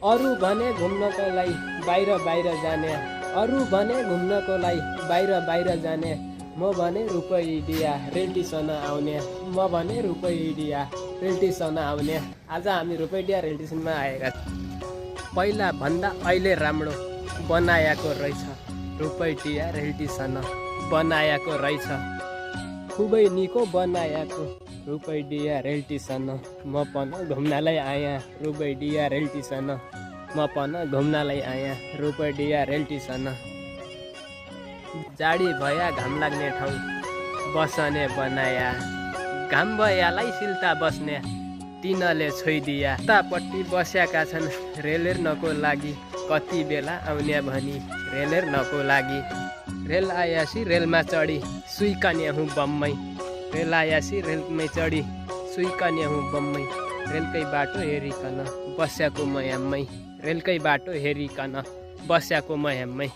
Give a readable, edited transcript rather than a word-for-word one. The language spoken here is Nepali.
अरू भने घुम्नको लागि बाहिर बाहिर जाने, अरू भने घुम्नको लागि बाहिर बाहिर जाने, म भने रुपैयाँ रेलटिसन आउने, म भने रुपैयाँ रेलटिसन आउने। आज हामी रुपैयाँ रेलटिसनमा आएका छौँ। पहिला भन्दा अहिले राम्रो बनाएको रहेछ रुपैयाँ रेलटिसन बनाएको रहेछ, खुबै निको बनाएको रुपैयाँ रेलटिसन। म पनि घुम्नलाई आएँ रुपैयाँ रेलटिसन, म पनि घुम्नलाई आएँ रुपैयाँ रेलटिसन। जाडी भया घाम लाग्ने ठाउँ बस्ने बनाया, घाम भयालाई सिल्ता बस्ने तिनले छोइदिया। उतापट्टि बस्याका छन् रेल हेर्नको लागि, कति बेला आउने भनी रेल हेर्नको लागि। रेल आयासी रेलमा चढी सुइकने हुँ बम्मै, रेल आयासी रेलमै चढी सुइकने हुँ बम्मै। रेलकै बाटो हेरिकन बस्याको म याममै, रेलकै बाटो हेरिकन बस्याको म याममै।